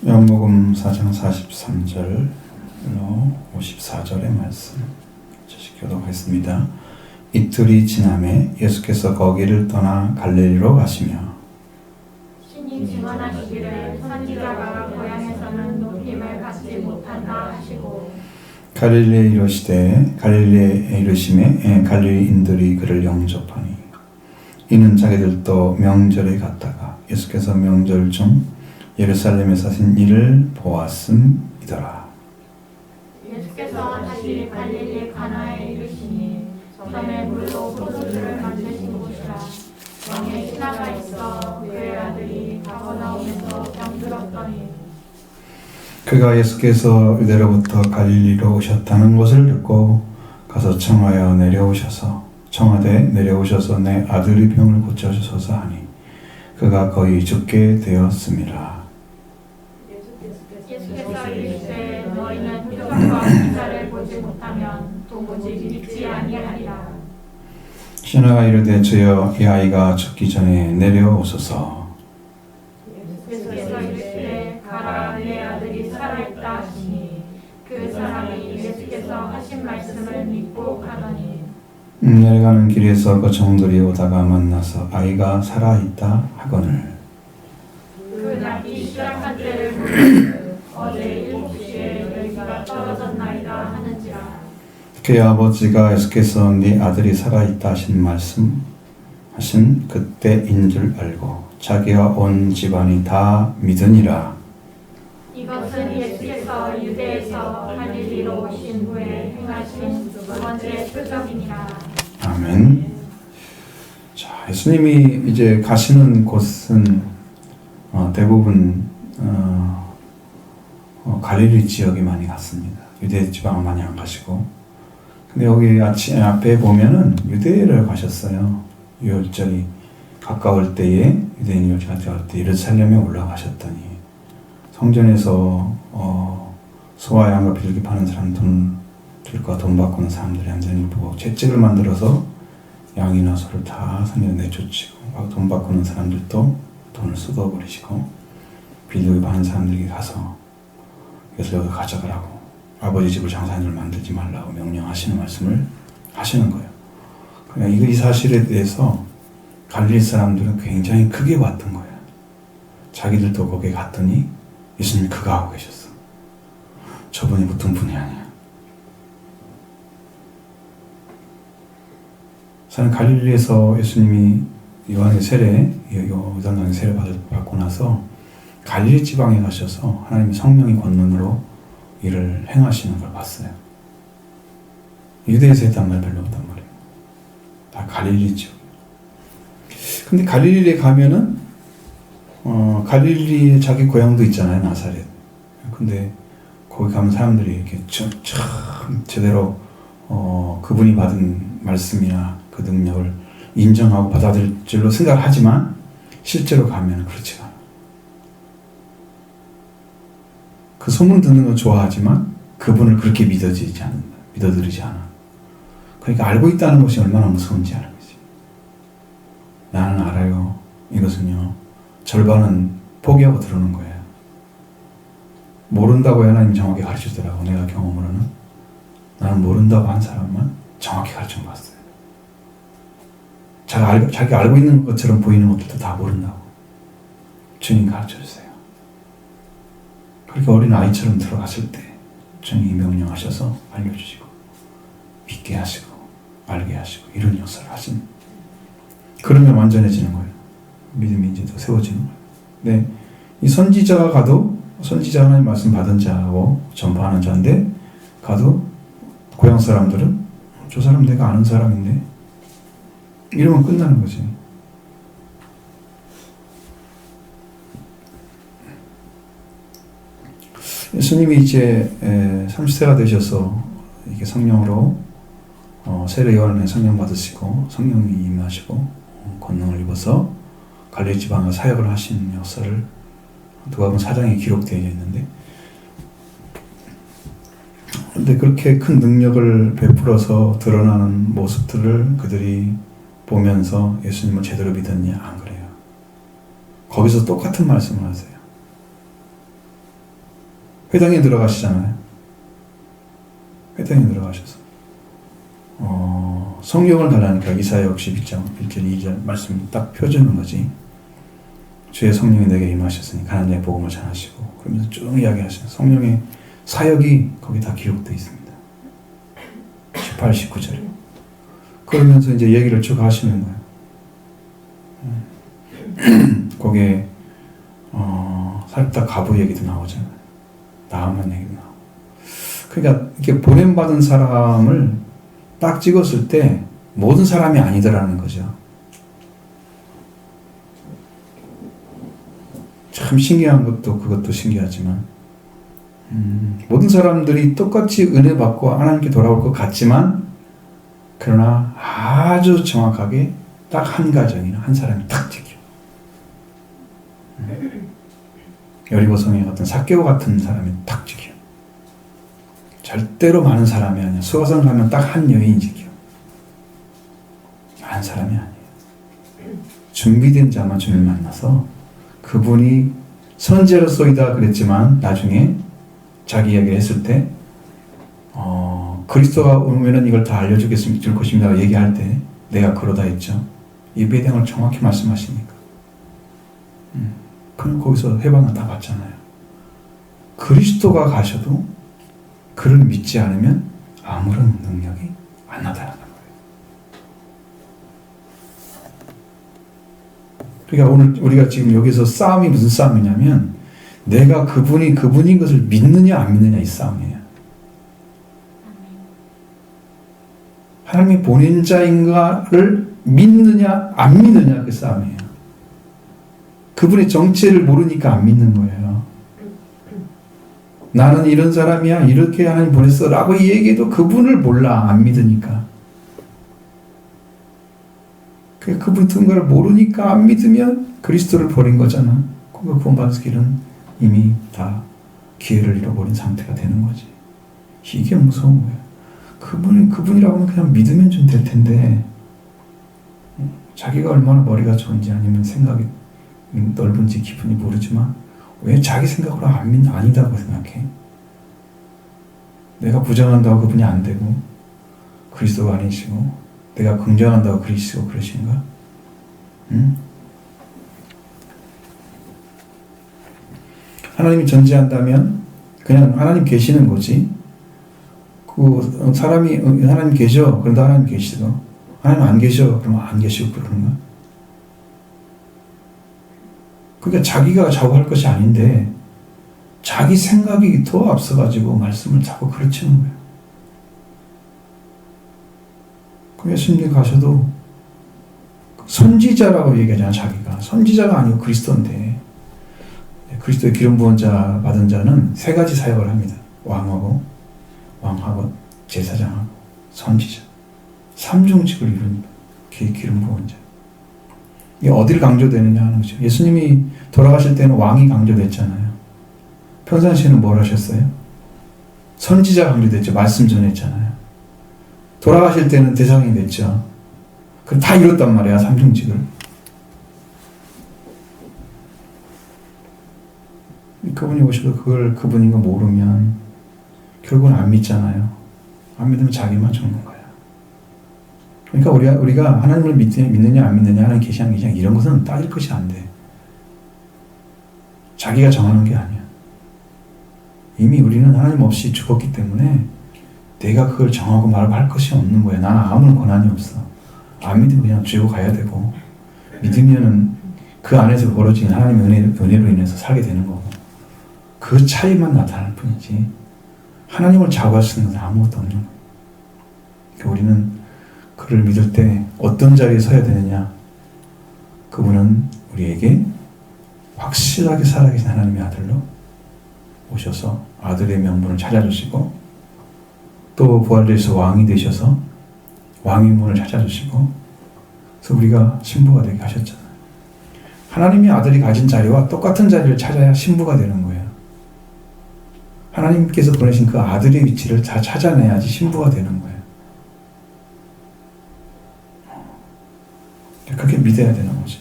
요한복음 4장 43절로 54절의 말씀 다시 교독하겠습니다. 이틀이 지남에 예수께서 거기를 떠나 갈릴리로 가시며 신이 증언하시기를 선지자가 고향에서는 높임을 받지 못한다 하시고 갈릴리에 이르시되 갈릴리에 이르심에 갈릴리인들이 그를 영접하니 이는 자기들도 명절에 갔다가 예수께서 명절 중 예루살렘에서 하신 일을 보았음이더라. 예수께서 다시 갈릴리 가나에 이르시니 전에 물로 포도주를 만드신 곳이라 왕의 신하가 있어 그의 아들이 가버나움에서 병들었더니 그가 예수께서 유대로부터 갈릴리로 오셨다는 것을 듣고 가서 청하여 내려오셔서 내 아들의 병을 고쳐주소서 하니 그가 거의 죽게 되었습니다. 예수께서 이르시되 너희는 표적과 기사를 보지 못하면 도무지 믿지 아니하리라. 신하가 이르되 주여 이 아이가 죽기 전에 내려오소서. 예수께서 이르시되 가라 내 아들이 살아있다 하시니 그 사람이 예수께서 하신 말씀을 믿고 가더니 내려가는 길에서 그 종들이 오다가 만나서 아이가 살아있다 하거늘 그 낫기 시작한 때를 보니 어제 7시에 여기가 떨어졌나이다 하는지라. 그의 아버지가 예수께서 네 아들이 살아있다 하신 그때인 줄 알고 자기와 온 집안이 다 믿으니라. 이것은 예수께서 유대에서 갈릴리로 오신 후에 행하신 두 번째 표적이니라. 아멘. 자, 예수님이 이제 가시는 곳은 대부분 갈릴리 지역에 많이 갔습니다. 유대 지방은 많이 안 가시고. 근데 여기 앞에 보면은 유대를 가셨어요. 유월절이 가까울 때에 유대인이 유월절 가까울 때 예루살렘에 올라가셨더니 성전에서 소와 양을 빌게 파는 사람들과 돈 바꾸는 사람들이 앉아있는 보고 채찍을 만들어서 양이나 소를 다 성전에 내쫓고 돈 바꾸는 사람들도 돈을 쏟아버리시고 빌리고 파는 사람들에게 가서 이것을 여기 가져가라고 아버지 집을 장사하는 줄 만들지 말라고 명령하시는 말씀을 하시는 거예요. 그러니까 이 사실에 대해서 갈릴리 사람들은 굉장히 크게 봤던 거예요. 자기들도 거기에 갔더니 예수님이 그가 하고 계셨어. 저분이 보통 분이 아니야. 사실 갈릴리에서 예수님이 요한의 세례, 요단강의 세례 받고 나서 갈릴리 지방에 가셔서 하나님의 성령의 권능으로 일을 행하시는 걸 봤어요. 유대에서 했단 말 별로 없단 말이에요. 다 갈릴리 지역. 근데 갈릴리에 가면은 갈릴리에 자기 고향도 있잖아요, 나사렛. 근데 거기 가면 사람들이 이렇게 참 제대로 그분이 받은 말씀이나 그 능력을 인정하고 받아들일 줄로 생각하지만 실제로 가면 그렇지가 않아요. 그 소문 듣는 건 좋아하지만 그분을 그렇게 믿어들이지 않아. 그러니까 알고 있다는 것이 얼마나 무서운지 아는 거지. 나는 알아요. 이것은요. 절반은 포기하고 들어오는 거예요. 모른다고 하나님 정확히 가르치더라고. 내가 경험으로는. 나는 모른다고 한 사람만 정확히 가르쳐 봤어요. 자기 알고 있는 것처럼 보이는 것들도 다 모른다고. 주님 가르쳐 주세요. 그렇게 어린 아이처럼 들어갔을 때 주님이 명령하셔서 알려주시고 믿게 하시고 알게 하시고 이런 역사를 하신. 그러면 완전해지는 거예요. 믿음이 이제 더 세워지는 거예요. 네, 이 선지자가 가도 선지자 하나님 말씀 받은 자하고 전파하는 자인데 가도 고향 사람들은 저 사람 내가 아는 사람인데 이러면 끝나는 거지. 예수님이 이제 30세가 되셔서 이게 성령으로 세례 요한의 성령 받으시고 성령이 임하시고 권능을 입어서 갈릴리 지방에 사역을 하신 역사를 누가복음 4장에 기록되어 있는데, 그런데 그렇게 큰 능력을 베풀어서 드러나는 모습들을 그들이 보면서 예수님을 제대로 믿었냐? 안 그래요. 거기서 똑같은 말씀을 하세요. 회당에 들어가시잖아요. 회당에 들어가셔서 성경을 달라니까 이사야 61장 1절 2절 말씀 딱 펴주는 거지. 주의 성령이 내게 임하셨으니 가난 자의 복음을 전하시고, 그러면서 쭉 이야기하시는 성령의 사역이 거기 다 기록되어 있습니다. 18, 19절에. 그러면서 이제 얘기를 쭉 하시는 거예요. 거기에 살다 가부 얘기도 나오잖아요. 나아만 얘기도 나오고. 그러니까 이렇게 보냄받은 사람을 딱 찍었을 때 모든 사람이 아니더라는 거죠. 참 신기한 것도 그것도 신기하지만 모든 사람들이 똑같이 은혜 받고 하나님께 돌아올 것 같지만, 그러나 아주 정확하게 딱 한 가정이나 한 사람이 딱 찍혀. 여리고성에 같은 삭개오 같은 사람이 딱 찍혀. 절대로 많은 사람이 아니야. 수가성 가면 딱 한 여인이 찍혀. 많은 사람이 아니에요. 준비된 자만 주님 만나서, 그분이 선지자로서이다 그랬지만 나중에 자기 이야기를 했을 때 그리스도가 오면은 이걸 다 줄 것입니다 얘기할 때 내가 그러다 했죠. 예배에 대한 걸 정확히 말씀하시니까. 그럼 거기서 해방을 다 받잖아요. 그리스도가 가셔도 그를 믿지 않으면 아무런 능력이 안 나타나는 거예요. 그러니까 오늘 우리가 지금 여기서 싸움이 무슨 싸움이냐면, 내가 그분이 그분인 것을 믿느냐 안 믿느냐 이 싸움이에요. 하나님이 보낸 자인가를 믿느냐 안 믿느냐 그 싸움이에요. 그분의 정체를 모르니까 안 믿는 거예요. 나는 이런 사람이야, 이렇게 하나님 보냈어 라고 얘기해도 그분을 몰라, 안 믿으니까. 그분 든가를 모르니까 안 믿으면 그리스도를 버린 거잖아. 그 구원받은 길은 이미 다 기회를 잃어버린 상태가 되는 거지. 이게 무서운 거야. 그분이라고 하면 그냥 믿으면 좀 될 텐데, 자기가 얼마나 머리가 좋은지 아니면 생각이 넓은지 깊은지 모르지만 왜 자기 생각으로 아니다고 생각해? 내가 부정한다고 그분이 안 되고, 그리스도가 아니시고, 내가 긍정한다고 그리시고 그러신가? 응? 하나님이 존재한다면 그냥 하나님 계시는 거지. 그 사람이 하나님 계셔, 그런데 하나님 계시고, 하나님 안 계셔, 그러면 안 계시고 그러는가? 그러니까 자기가 자고 할 것이 아닌데 자기 생각이 더 앞서가지고 말씀을 자꾸 그르치는 거예요. 그 예수님이 가셔도 선지자라고 얘기하잖아. 자기가 선지자가 아니고 그리스도인데, 그리스도의 기름 부은 자 받은 자는 세 가지 사역을 합니다. 왕하고 제사장하고 선지자, 삼중직을 이룬 기름 부은 자. 이게 어디를 강조되느냐 하는 거죠. 예수님이 돌아가실 때는 왕이 강조됐잖아요. 평상시에는 뭘 하셨어요? 선지자 강조됐죠. 말씀 전했잖아요. 돌아가실 때는 대상이 됐죠. 그럼 다 이뤘단 말이야, 삼중직을. 그분이 오셔도 그걸 그분인 거 모르면 결국은 안 믿잖아요. 안 믿으면 자기만 죽는 거야. 그러니까 우리가 하나님을 믿느냐 안 믿느냐 하는 계시한 이런 것은 따질 것이 안 돼. 자기가 정하는 게 아니야. 이미 우리는 하나님 없이 죽었기 때문에 내가 그걸 정하고 말하고 할 것이 없는 거야. 나는 아무런 권한이 없어. 안 믿으면 그냥 쥐고 가야 되고, 믿으면은 그 안에서 벌어진 하나님의 은혜로 인해서 살게 되는 거고, 그 차이만 나타날 뿐이지 하나님을 좌우할 수 있는 것은 아무것도 없는 거야. 그러니까 우리는 그를 믿을 때 어떤 자리에 서야 되느냐? 그분은 우리에게 확실하게 살아계신 하나님의 아들로 오셔서 아들의 명분을 찾아주시고, 또 부활되셔서 왕이 되셔서 왕의 문을 찾아주시고, 그래서 우리가 신부가 되게 하셨잖아요. 하나님의 아들이 가진 자리와 똑같은 자리를 찾아야 신부가 되는 거예요. 하나님께서 보내신 그 아들의 위치를 다 찾아내야지 신부가 되는 거예요. 그렇게 믿어야 되는 거지.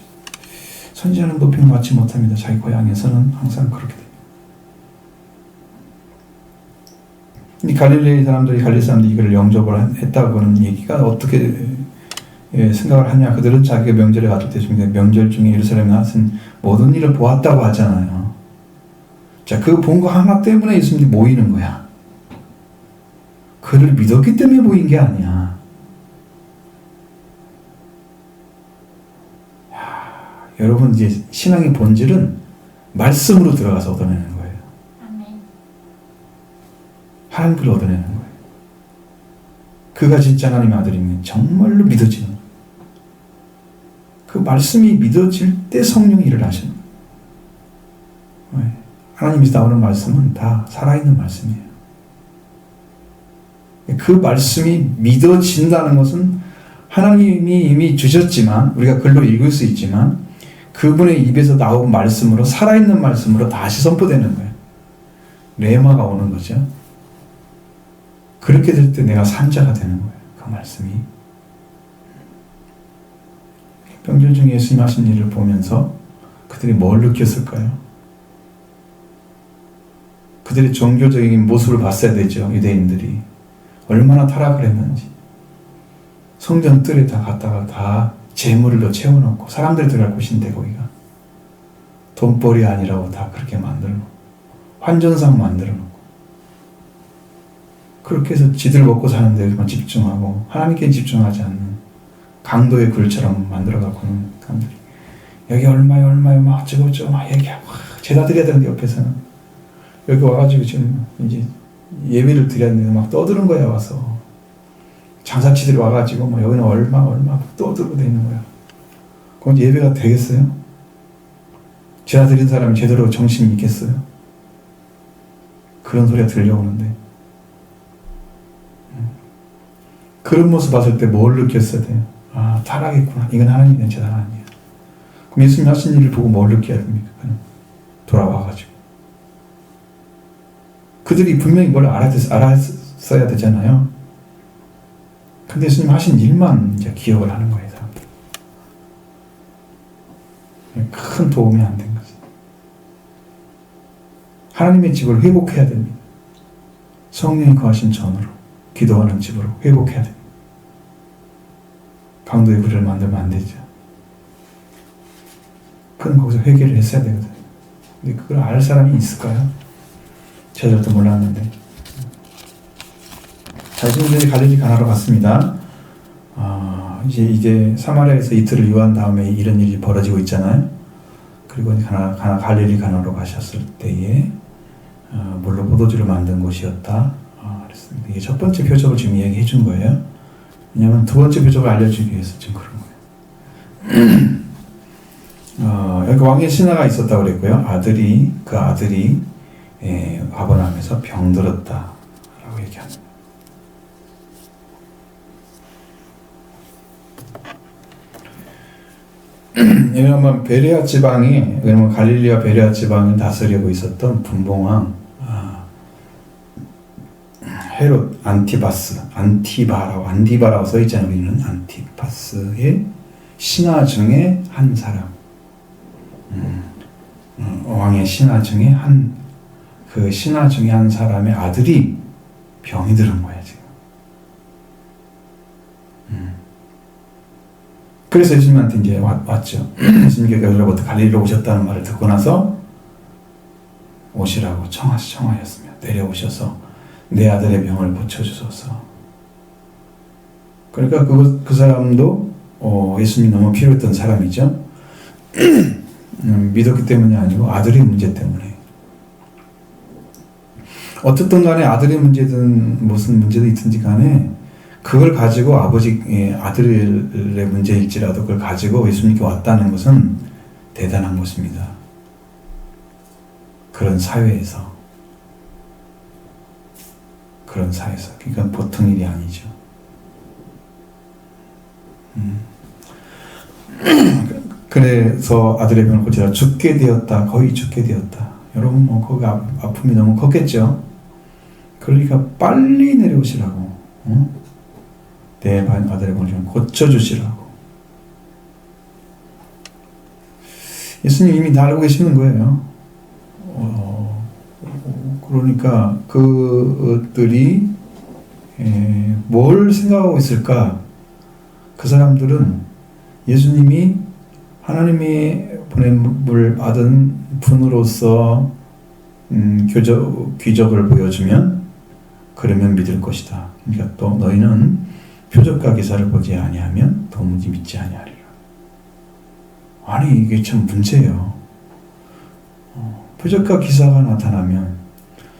선지자는 높임을 받지 못합니다. 자기 고향에서는 항상 그렇게 됩니다. 이 갈릴리 사람들이 이걸 영접을 했다고는 얘기가 어떻게 생각을 하냐. 그들은 자기가 명절에 갔을 때 명절 중에 예루살렘에 나선 모든 일을 보았다고 하잖아요. 자, 그 본 거 하나 때문에 예수님이 모이는 거야. 그를 믿었기 때문에 모인 게 아니야. 여러분, 이제 신앙의 본질은 말씀으로 들어가서 얻어내는 거예요. 하나님을 얻어내는 거예요. 그가 진짜 하나님의 아들이면 정말로 믿어지는 거예요. 그 말씀이 믿어질 때 성령이 일을 하시는 거예요. 하나님에서 나오는 말씀은 다 살아있는 말씀이에요. 그 말씀이 믿어진다는 것은 하나님이 이미 주셨지만, 우리가 글로 읽을 수 있지만, 그분의 입에서 나온 말씀으로, 살아있는 말씀으로 다시 선포되는 거예요. 레마가 오는 거죠. 그렇게 될 때 내가 산자가 되는 거예요. 그 말씀이. 명절 중에 예수님 하신 일을 보면서 그들이 뭘 느꼈을까요? 그들의 종교적인 모습을 봤어야 되죠. 유대인들이 얼마나 타락을 했는지. 성전 뜰에 다 갔다가 다 재물을 더 채워놓고, 사람들이 들어갈 곳인데 거기가 돈벌이 아니라고 다 그렇게 만들고, 환전상 만들어놓고, 그렇게 해서 지들 먹고 사는 데만 집중하고 하나님께 집중하지 않는 강도의 굴처럼 만들어갖고는 사람들이 여기 얼마요 막 어쩌고저쩌고 막 얘기하고 제사 드려야 되는데, 옆에서는 여기 와가지고 지금 이제 예배를 드렸는데 막 떠드는 거야. 와서 장사치들이 와가지고 뭐 여기는 얼마 떠들고 있는 거야. 그건 예배가 되겠어요? 제사 드린 사람이 제대로 정신이 있겠어요? 그런 소리가 들려오는데, 그런 모습 봤을 때 뭘 느꼈어야 돼요? 아, 타락했구나. 이건 하나님의 재단 아니야. 그럼 예수님 하신 일을 보고 뭘 느껴야 됩니까? 돌아와가지고. 그들이 분명히 뭘 알았어야 되잖아요. 근데 예수님 하신 일만 이제 기억을 하는 거예요, 사람들. 큰 도움이 안 된 거지. 하나님의 집을 회복해야 됩니다. 성령이 거하신 전으로, 기도하는 집으로 회복해야 됩니다. 강도의 굴을 만들면 안 되죠. 그럼 거기서 회개를 했어야 되거든요. 근데 그걸 알 사람이 있을까요? 저절도 몰랐는데. 자, 지금 이제 갈릴리 가나로 갔습니다. 이제 사마리아에서 이틀을 유한 다음에 이런 일이 벌어지고 있잖아요. 그리고 갈릴리 가나로 가셨을 때에 물로 포도주를 만든 곳이었다. 그랬습니다. 이게 첫 번째 표적을 지금 이야기해 준 거예요. 왜냐하면 두 번째 표적을 알려주기 위해서 지금 그런 거예요. 여기 왕의 신하가 있었다고 그랬고요. 그 아들이 가버나움에서 병들었다라고 얘기합니다. 왜냐하면 베레아 지방이, 왜냐면 갈릴리와 베레아 지방을 다스리고 있었던 분봉왕 헤롯 안티바라고 써 있잖아요. 우리는 안티파스의 신하 중에 한 사람, 왕의 신하 중에 그 신하 중에 한 사람의 아들이 병이 들은 거예요, 지금. 그래서 예수님한테 이제 왔죠. 예수님께서 여기로부터 갈릴리로 오셨다는 말을 듣고 나서 오시라고 청하였으며 내려오셔서 내 아들의 병을 고쳐주소서. 그러니까 그 사람도 예수님이 너무 필요했던 사람이죠. 믿었기 때문이 아니고 아들의 문제 때문에. 어쨌든 간에 아들의 문제든 무슨 문제든 있든지 간에 그걸 가지고 아들의 문제일지라도 그걸 가지고 예수님께 왔다는 것은 대단한 것입니다. 그런 사회에서. 그러니까 보통 일이 아니죠. 그래서 아들의 병을 고치라 죽게 되었다. 거의 죽게 되었다. 여러분 거기 아픔이 너무 컸겠죠. 그러니까 빨리 내려오시라고. 내 아들의 병을 좀 고쳐주시라고. 예수님 이미 다 알고 계시는 거예요. 그러니까 그들이 뭘 생각하고 있을까? 그 사람들은 예수님이 하나님이 보냄을 받은 분으로서 기적을 보여주면 그러면 믿을 것이다. 그러니까 또 너희는 표적과 기사를 보지 아니하면 도무지 믿지 아니하리라. 아니 이게 참 문제예요. 표적과 기사가 나타나면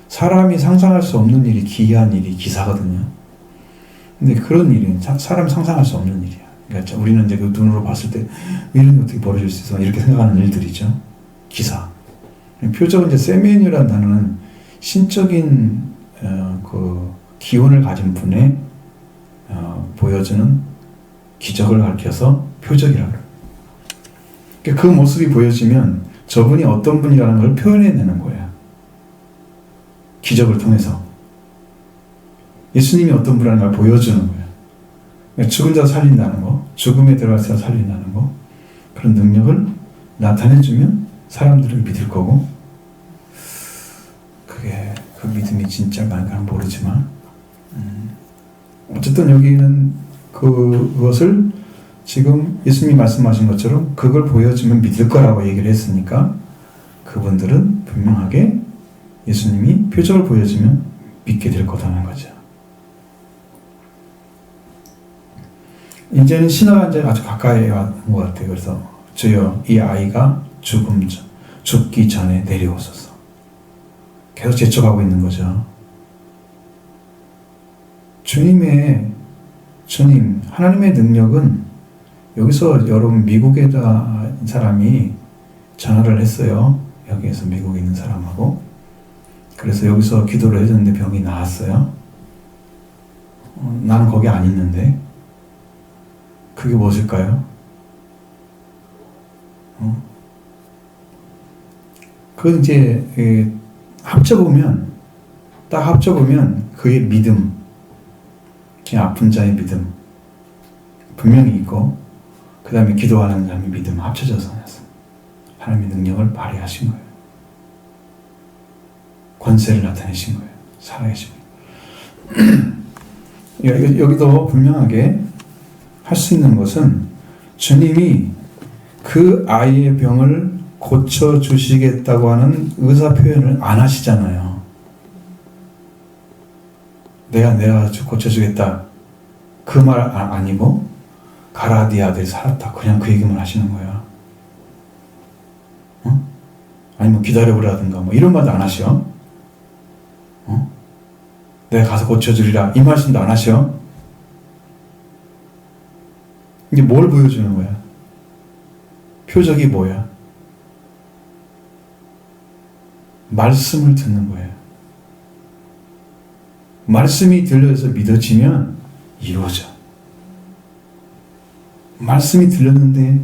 사람이 상상할 수 없는 일이 기이한 일이 기사거든요. 근데 그런 일은 사람이 상상할 수 없는 일이야. 그러니까 우리는 이제 그 눈으로 봤을 때 이런 게 어떻게 벌어질 수 있어? 이렇게 생각하는 일들이죠. 기사. 표적은 이제 세메니라는 단어는 신적인 그 기운을 가진 분의 보여주는 기적을 가리켜서 표적이라고 해요. 그러니까 그 모습이 보여지면 저분이 어떤 분이라는 걸 표현해내는 거예요. 기적을 통해서. 예수님이 어떤 분이라는 걸 보여주는 거예요. 그러니까 죽은 자 살린다는 거, 죽음에 들어가서 살린다는 거, 그런 능력을 나타내주면 사람들은 믿을 거고, 그게 그 믿음이 진짜가 모르지만, 어쨌든 여기는 그것을 지금 예수님이 말씀하신 것처럼 그걸 보여주면 믿을 거라고 얘기를 했으니까 그분들은 분명하게 예수님이 표적을 보여주면 믿게 될 거다는 거죠. 이제는 신화가 이제 아주 가까이 온 것 같아요. 그래서 주여 이 아이가 죽기 전에 내려오소서. 계속 재촉하고 있는 거죠. 주님, 하나님의 능력은 여기서 여러분 미국에다 사람이 전화를 했어요. 여기에서 미국에 있는 사람하고. 그래서 여기서 기도를 해줬는데 병이 나았어요. 나는 거기 안 있는데. 그게 무엇일까요? 그건 이제 딱 합쳐보면 그의 믿음, 그냥 아픈 자의 믿음 분명히 있고, 그 다음에 기도하는 사람의 믿음 합쳐져서 하나님의 능력을 발휘하신 거예요. 권세를 나타내신 거예요. 살아계신 거예요. 여기도 분명하게 할 수 있는 것은 주님이 그 아이의 병을 고쳐주시겠다고 하는 의사 표현을 안 하시잖아요. 내가 고쳐주겠다. 그 말 아니고 가라 네 아들이 살았다. 그냥 그 얘기만 하시는 거야. 아니 뭐 기다려보라든가 뭐 이런 말도 안 하셔. 내가 가서 고쳐주리라 이 말씀도 안 하셔. 이게 뭘 보여주는 거야? 표적이 뭐야? 말씀을 듣는 거예요. 말씀이 들려서 믿어지면 이루어져. 말씀이 들렸는데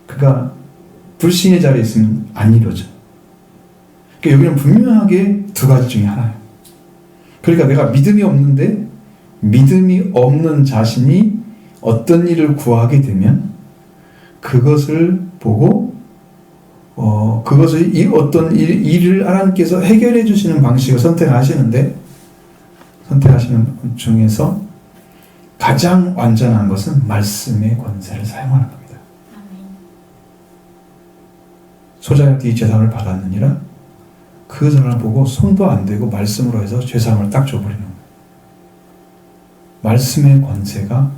그가 불신의 자리에 있으면 안 이루어져. 그러니까 여기는 분명하게 두 가지 중에 하나예요. 그러니까 내가 믿음이 없는데 믿음이 없는 자신이 어떤 일을 구하게 되면 그것을 보고 그것을 어떤 일을 하나님께서 해결해 주시는 방식을 선택하시는 중에서 가장 완전한 것은 말씀의 권세를 사용하는 겁니다. 소자한테 죄상을 받았느니라 그 사람을 보고 손도 안 대고 말씀으로 해서 죄상을 딱 줘버리는 거예요. 말씀의 권세가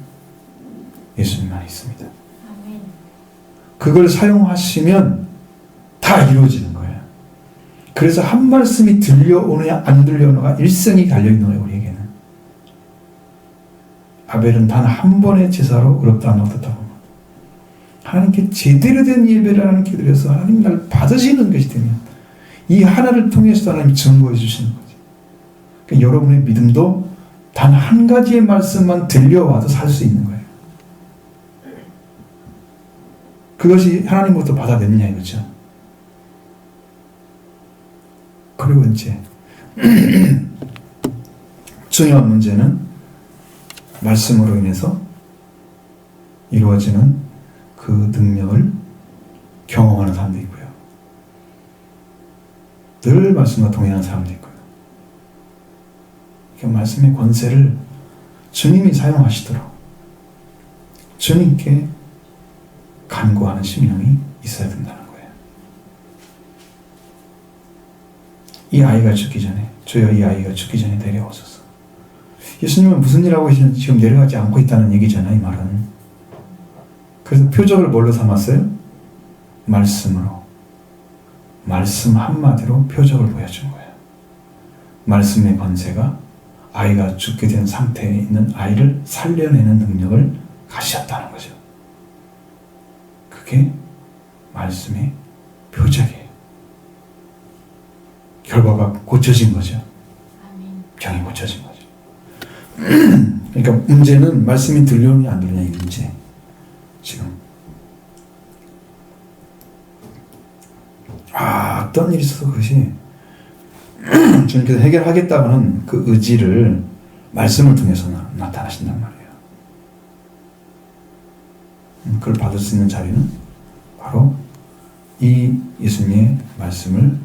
예수님만 있습니다. 그걸 사용하시면 다 이루어지는 거예요. 그래서 한 말씀이 들려오느냐 안 들려오느냐가 일생이 달려있는 거예요. 우리에게는. 아벨은 단 한 번의 제사로 의롭다 안 얻었다고. 하나님께 제대로 된 예배를 하나님께 드려서 하나님 날 받으시는 것이 되면 이 하나를 통해서 하나님이 증거해 주시는 거지. 그러니까 여러분의 믿음도 단 한 가지의 말씀만 들려와도 살 수 있는 거예요. 그것이 하나님으로부터 받아냈냐 이거죠. 그리고 이제 중요한 문제는 말씀으로 인해서 이루어지는 그 능력을 경험하는 사람도 있고요. 늘 말씀과 동행하는 사람도 있고요. 그 말씀의 권세를 주님이 사용하시도록 주님께 간구하는 심령이 있어야 된다는 거예요. 이 아이가 죽기 전에, 주여 이 아이가 죽기 전에 내려오소서. 예수님은 무슨 일하고 계시는지 지금 내려가지 않고 있다는 얘기잖아요, 이 말은. 그래서 표적을 뭘로 삼았어요? 말씀으로. 말씀 한마디로 표적을 보여준 거예요. 말씀의 권세가 아이가 죽게 된 상태에 있는 아이를 살려내는 능력을 가지셨다는 거죠. 그게 말씀의 표적이에요. 결과가 고쳐진 거죠. 병이 고쳐진 거죠. 그러니까 문제는 말씀이 들려오느냐 안 들리냐 이 문제. 지금 어떤 일이 있어서 그것이 주님께서 해결하겠다고는 그 의지를 말씀을 통해서 나타나신단 말이에요. 그걸 받을 수 있는 자리는 바로 이 예수님의 말씀을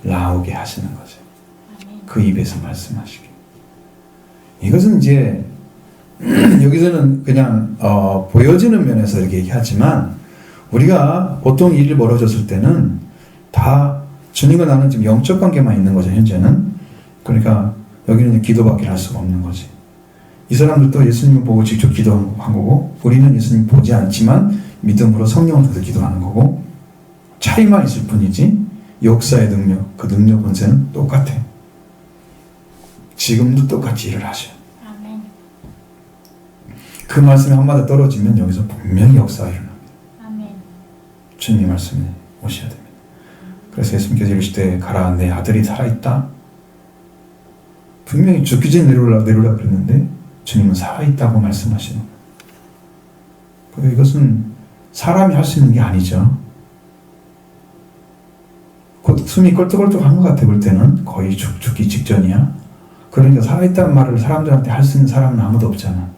나오게 하시는 거죠. 그 입에서 말씀하시게. 이것은 이제 여기서는 그냥 보여지는 면에서 이렇게 얘기하지만 우리가 보통 일이 벌어졌을 때는 다 주님과 나는 지금 영적 관계만 있는 거죠, 현재는. 그러니까 여기는 기도밖에 할 수가 없는 거지. 이 사람들도 예수님을 보고 직접 기도한 거고 우리는 예수님 보지 않지만 믿음으로 성령을 통해서 기도하는 거고 차이만 있을 뿐이지 역사의 능력, 그 능력 권세는 똑같아. 지금도 똑같이 일을 하셔. 아멘. 그 말씀이 한마디 떨어지면 여기서 분명히 역사가 일어납니다. 아멘. 주님의 말씀에 오셔야 됩니다. 그래서 예수님께서 이르시되 가라 내 아들이 살아있다. 분명히 죽기 전에 내려오라 그랬는데 주님은 살아있다고 말씀하시는 거예요. 이것은 사람이 할 수 있는 게 아니죠. 곧 숨이 껄떡껄떡한 것 같아 볼 때는 거의 죽기 직전이야. 그러니까 살아있다는 말을 사람들한테 할 수 있는 사람은 아무도 없잖아.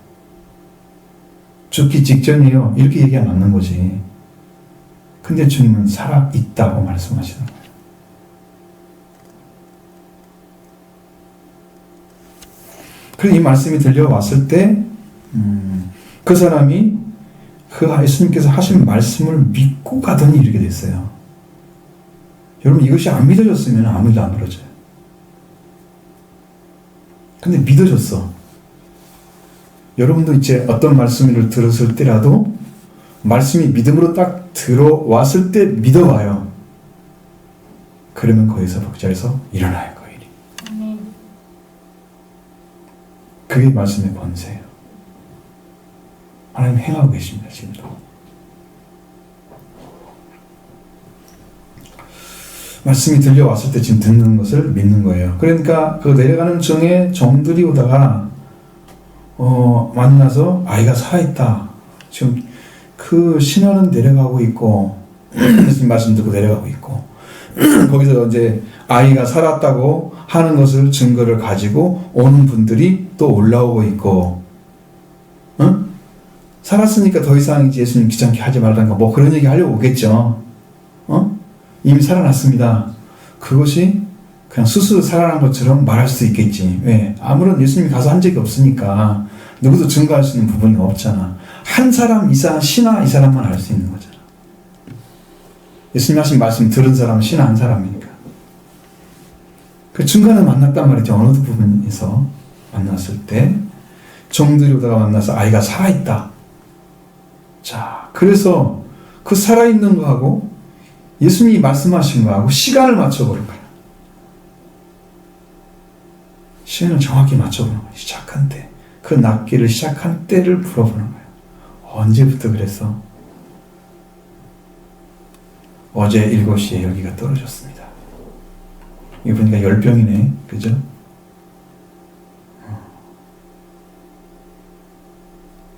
죽기 직전이에요. 이렇게 얘기하면 맞는 거지. 근데 주님은 살아있다고 말씀하시는 거예요. 그래서 이 말씀이 들려왔을 때 그 사람이 그 예수님께서 하신 말씀을 믿고 가더니 이렇게 됐어요. 여러분 이것이 안 믿어졌으면 아무 일도 안 벌어져요. 근데 믿어졌어. 여러분도 이제 어떤 말씀을 들었을 때라도 말씀이 믿음으로 딱 들어왔을 때 믿어봐요. 그러면 거기서 복자에서 일어나요. 그 일이. 아멘. 그게 말씀의 권세예요. 하나님 행하고 계십니다. 지금도. 말씀이 들려왔을 때 지금 듣는 것을 믿는 거예요. 그러니까 그 내려가는 중에 종들이 오다가 만나서 아이가 살아있다. 지금 그 신하는 내려가고 있고 예수님 말씀 듣고 내려가고 있고 거기서 이제 아이가 살았다고 하는 것을 증거를 가지고 오는 분들이 또 올라오고 있고 살았으니까 더 이상 이제 예수님 귀찮게 하지 말란가 뭐 그런 얘기 하려고 오겠죠. 이미 살아났습니다. 그것이 그냥 스스로 살아난 것처럼 말할 수 있겠지. 왜? 아무런 예수님이 가서 한 적이 없으니까 누구도 증거할 수 있는 부분이 없잖아. 한 사람 이상 신하 이 사람만 알 수 있는 거잖아. 예수님 하신 말씀 들은 사람은 신하 한 사람이니까. 그 중간에 만났단 말이죠. 어느 부분에서 만났을 때 종들이 오다가 만나서 아이가 살아있다. 자, 그래서 그 살아있는 거하고 예수님이 말씀하신 거하고 시간을 맞춰보는 거예요. 시간을 정확히 맞춰보는 거예요. 시작한 때. 그 낫기를 시작한 때를 풀어보는 거예요. 언제부터 그랬어? 어제 7시에 여기가 떨어졌습니다. 이거 보니까 열병이네. 그죠?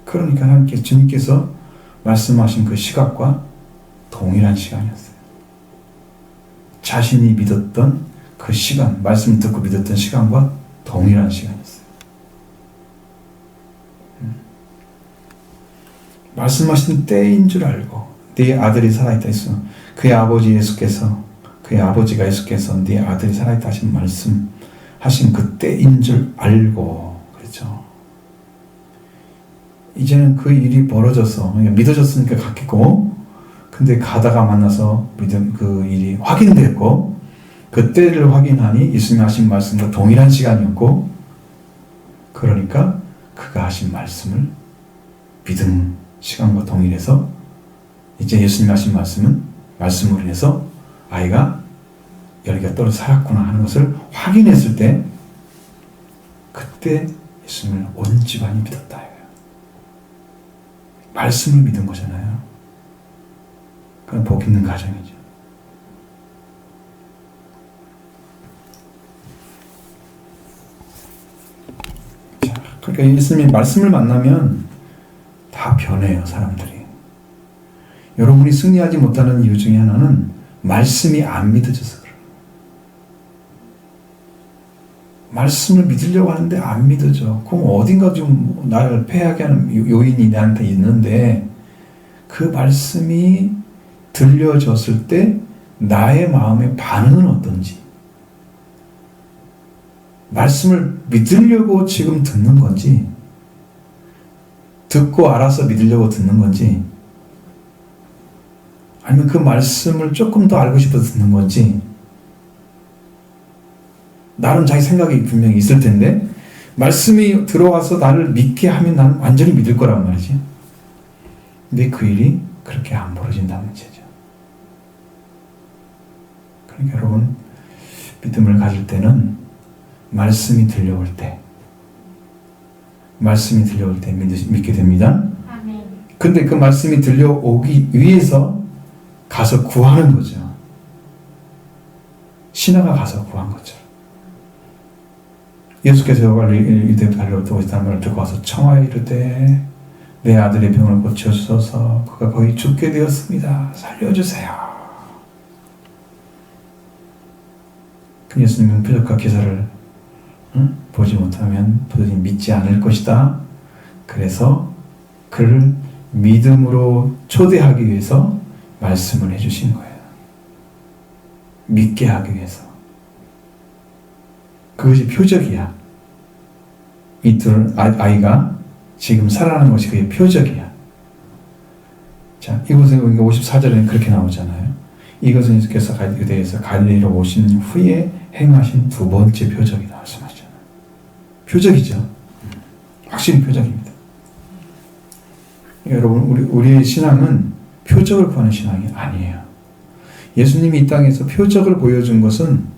그러니까 함께 주님께서 말씀하신 그 시각과 동일한 시간이었어요. 자신이 믿었던 그 시간, 말씀 듣고 믿었던 시간과 동일한 시간이었어요. 말씀하신 때인 줄 알고 네 아들이 살아있다 했어. 그의 아버지 예수께서 그의 아버지가 예수께서 네 아들이 살아있다 하신 말씀 하신 그때인 줄 알고 그랬죠. 이제는 그 일이 벌어져서 믿어졌으니까 갔겠고, 근데 가다가 만나서 믿음 그 일이 확인됐고, 그때를 확인하니 예수님 하신 말씀과 동일한 시간이었고, 그러니까 그가 하신 말씀을 믿음 시간과 동일해서 이제 예수님 하신 말씀으로 인해서 아이가 열기가 떨어 살았구나 하는 것을 확인했을 때, 그때 예수님을 온 집안이 믿었다. 말씀을 믿은 거잖아요. 그건 복 있는 가정이죠. 자, 그러니까 예수님의 말씀을 만나면 다 변해요, 사람들이. 여러분이 승리하지 못하는 이유 중에 하나는 말씀이 안 믿어져서 그래요. 말씀을 믿으려고 하는데 안 믿어져. 그럼 어딘가 좀 나를 패하게 하는 요인이 나한테 있는데, 그 말씀이 들려졌을 때 나의 마음의 반응은 어떤지, 말씀을 믿으려고 지금 듣는 건지, 듣고 알아서 믿으려고 듣는 건지, 아니면 그 말씀을 조금 더 알고 싶어서 듣는 건지, 나름 자기 생각이 분명히 있을 텐데 말씀이 들어와서 나를 믿게 하면 나는 완전히 믿을 거란 말이지. 근데 그 일이 그렇게 안 벌어진다는 문제죠. 그러니까 여러분, 믿음을 가질 때는 말씀이 들려올 때 믿게 됩니다. 아멘. 근데 그 말씀이 들려오기 위해서 가서 구하는 거죠. 신하가 가서 구한 거죠. 예수께서 유대 갈릴리로 오시다는 말을 듣고 와서 청하여 이르되 내 아들의 병을 고쳐주소서, 그가 거의 죽게 되었습니다. 살려주세요. 그 예수님은 표적과 기사를 보지 못하면 도저히 믿지 않을 것이다. 그래서 그를 믿음으로 초대하기 위해서 말씀을 해주신 거예요. 믿게 하기 위해서. 그것이 표적이야. 이 아이가 지금 살아나는 것이 그의 표적이야. 자, 이곳에 54절에는 그렇게 나오잖아요. 이것은 예수께서 유대에서 갈릴리로 오신 후에 행하신 두 번째 표적이다 말씀하시잖아요. 표적이죠. 확실히 표적입니다. 여러분, 우리의 신앙은 표적을 구하는 신앙이 아니에요. 예수님이 이 땅에서 표적을 보여준 것은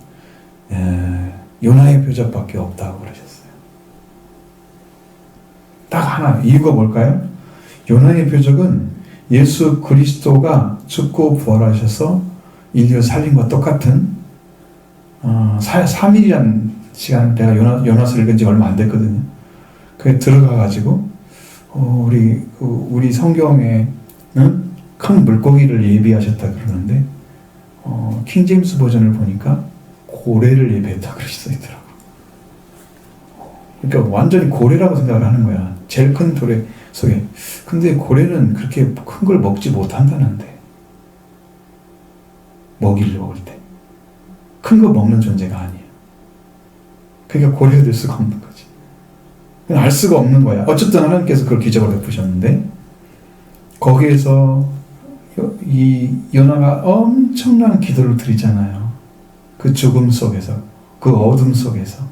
요나의 표적밖에 없다고 그러셨어요. 딱 하나. 이유가 뭘까요? 요나의 표적은 예수 그리스도가 죽고 부활하셔서 인류 살림과 똑같은 3일이라는 시간, 내가 요나서 읽은 지 얼마 안 됐거든요. 그게 들어가가지고 우리 성경에는 큰 물고기를 예비하셨다 그러는데 킹제임스 버전을 보니까 고래를 예비했다 그렇게 써있더라고. 그러니까 완전히 고래라고 생각을 하는 거야. 제일 큰 돌에 속에. 근데 고래는 그렇게 큰 걸 먹지 못한다는데, 먹이를 먹을 때 큰 거 먹는 존재가 아니에요. 그러니까 고래가 될 수가 없는 거지. 그냥 알 수가 없는 거야. 어쨌든 하나님께서 그걸 기적을 베푸셨는데, 거기에서 이 요나가 엄청난 기도를 드리잖아요. 그 죽음 속에서, 그 어둠 속에서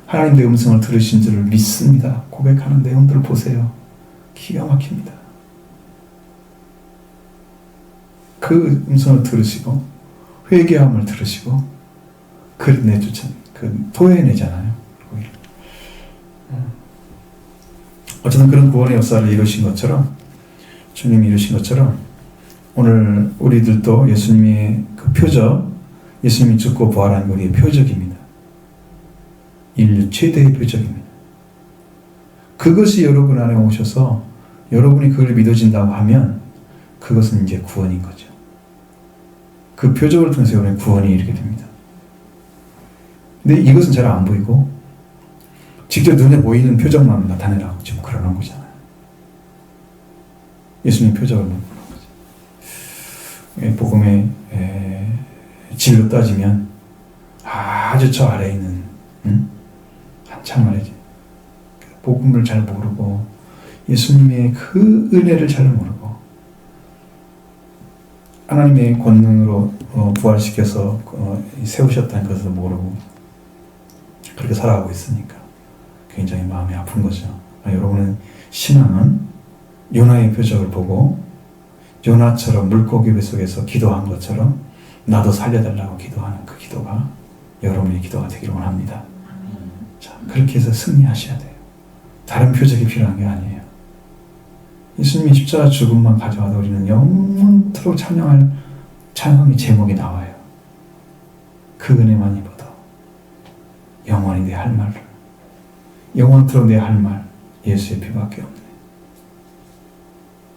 하나님의 음성을 들으신 줄을 믿습니다. 고백하는 내용들을 보세요. 기가 막힙니다. 그 음성을 들으시고 회개함을 들으시고 그를 내쫓은, 토해내잖아요. 어쨌든 그런 구원의 역사를 이루신 것처럼, 주님이 이루신 것처럼 오늘 우리들도 예수님의 그 표적, 예수님이 죽고 부활한 우리의 표적입니다. 인류 최대의 표적입니다. 그것이 여러분 안에 오셔서 여러분이 그걸 믿어진다고 하면 그것은 이제 구원인 거죠. 그 표적을 통해서 여러분의 구원이 이르게 됩니다. 근데 이것은 잘 안 보이고 직접 눈에 보이는 표적만 나타내라고 지금 그러는 거잖아요. 예수님 표적을 못 보는 거죠. 복음의 질로 따지면 아주 저 아래에 있는 한참 말이지. 복음을 잘 모르고 예수님의 그 은혜를 잘 모르고 하나님의 권능으로 부활시켜서 세우셨다는 것을 모르고 그렇게 살아가고 있으니까 굉장히 마음이 아픈 거죠. 여러분은 신앙은 요나의 표적을 보고 요나처럼 물고기 뱃속에서 기도한 것처럼 나도 살려달라고 기도하는 그 기도가 여러분의 기도가 되기를 원합니다. 자, 그렇게 해서 승리하셔야 돼요. 다른 표적이 필요한 게 아니에요. 예수님이 십자가 죽음만 가져와도 우리는 영원토록 찬양할 찬양의 제목이 나와요. 그 은혜만 입어도 영원히 내 할 말을 영원토록 내 할 말 예수의 피밖에 없네.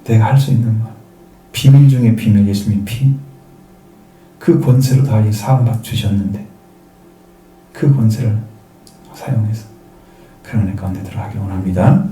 내가 할 수 있는 말 비밀 중에 비밀 예수님 피 그 권세로 다 이 사함받 주셨는데 그 권세를 사용해서 그런 애 가운데 들어가길 원합니다.